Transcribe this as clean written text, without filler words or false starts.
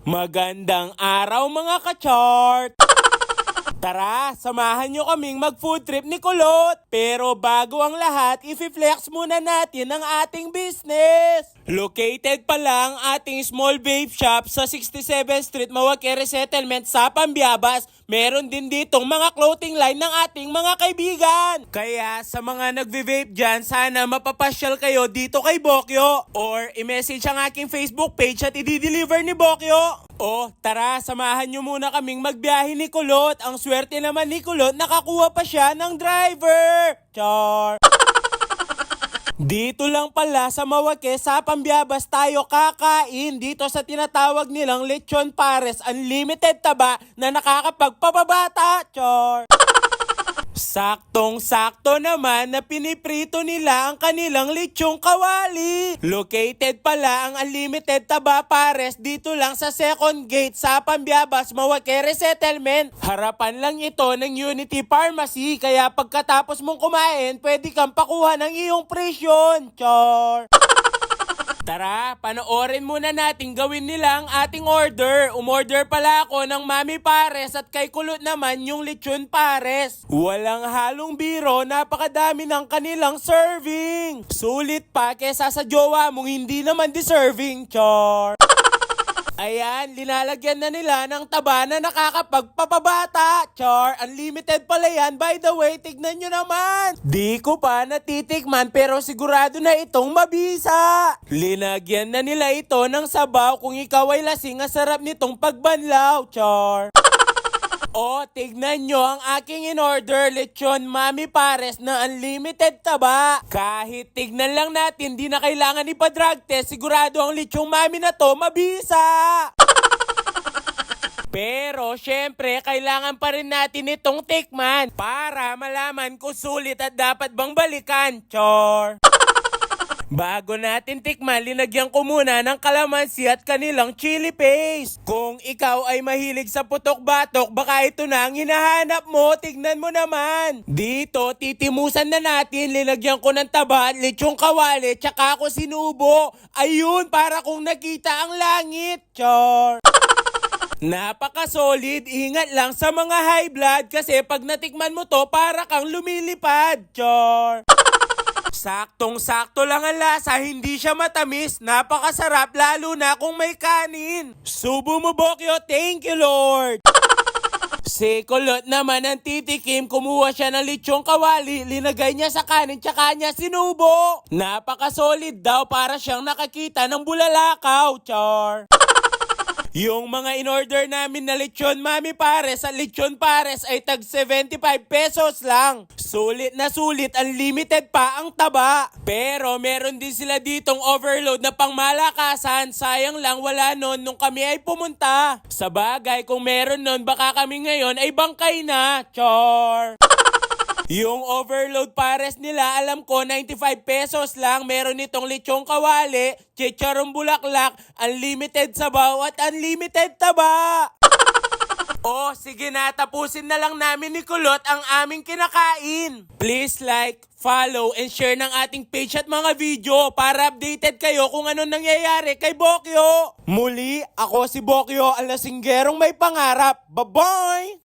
Magandang araw mga ka-chart! Tara, samahan nyo kaming mag-food trip ni Kulot. Pero bago ang lahat, i-flex muna natin ang ating business. Located pa lang ating small vape shop sa 67th Street, Mawakere Settlement sa Pambiabas. Meron din ditong mga clothing line ng ating mga kaibigan. Kaya sa mga nagve-vape dyan, sana mapapasyal kayo dito kay Bokyo. Or i-message ang aking Facebook page at i-deliver ni Bokyo. O tara, samahan nyo muna kaming magbiyahe ni Kulot. Ang swerte naman ni Kulot, nakakuha pa siya ng driver. Char! Dito lang pala sa Mawake sa Pambiabas tayo kakain dito sa tinatawag nilang Lechon Pares, unlimited taba na nakakapagpapabata. Char! Saktong-sakto naman na piniprito nila ang kanilang lechong kawali. Located pala ang unlimited taba pares dito lang sa second gate sa Pambiabas, Mawakere Settlement. Harapan lang ito ng Unity Pharmacy, kaya pagkatapos mong kumain, pwede kang pakuha ng iyong presyon. Char! Tara, panoorin muna natin gawin nila ang ating order. Umorder pala ako ng Mami Pares at kay Kulot naman yung Lechon Pares. Walang halong biro, napakadami ng kanilang serving. Sulit pa kesa sa jowa mong hindi naman deserving, char. Ayan, linalagyan na nila ng taba na nakakapagpapabata. Char, unlimited pala yan. By the way, tignan nyo naman. Di ko pa natitikman pero sigurado na itong mabisa. Linagyan na nila ito ng sabaw. Kung ikaw ay lasing, ang sarap nitong pagbanlaw. Char. O, tignan nyo ang aking in-order, Lechon Mami Pares na unlimited taba. Kahit tignan lang natin, di na kailangan ipa-drug test, sigurado ang Lechong Mami na to mabisa. Pero syempre, kailangan pa rin natin itong tikman para malaman kung sulit at dapat bang balikan. Chor! Bago natin tikman, linagyan ko muna ng kalamansi at kanilang chili paste. Kung ikaw ay mahilig sa putok-batok, baka ito na ang hinahanap mo. Tignan mo naman. Dito, titimusan na natin. Linagyan ko ng taba at lechong kawali, tsaka ako sinubo. Ayun, para kung nakita ang langit. Char! Napaka-solid. Ingat lang sa mga high blood kasi pag natikman mo to, para kang lumilipad. Char! Saktong-sakto lang ang lasa, hindi siya matamis, napakasarap lalo na kung may kanin. Subo mo, Bokyo, thank you Lord. Si Kulot naman ang titikim, kumuha siya ng lechong kawali, linagay niya sa kanin tsaka niya sinubo. Napaka-solid daw, para siyang nakakita ng bulalakaw. Char! Yung mga in-order namin na Lechon Mami Pares at Lechon Pares ay tag 75 pesos lang. Sulit na sulit, unlimited pa ang taba. Pero meron din sila ditong overload na pangmalakasan. Sayang lang wala nun nung kami ay pumunta. Sa bagay, kung meron nun, baka kami ngayon ay bangkay na. Char! Yung overload pares nila, alam ko 95 pesos lang. Meron itong lechong kawali, chicharong bulaklak, unlimited sabaw at unlimited taba. O sige na, tapusin na lang namin ni Kulot ang aming kinakain. Please like, follow, and share ng ating page at mga video para updated kayo kung ano nangyayari kay Bokyo. Muli, ako si Bokyo, ang lasinggerong may pangarap. Bye-bye!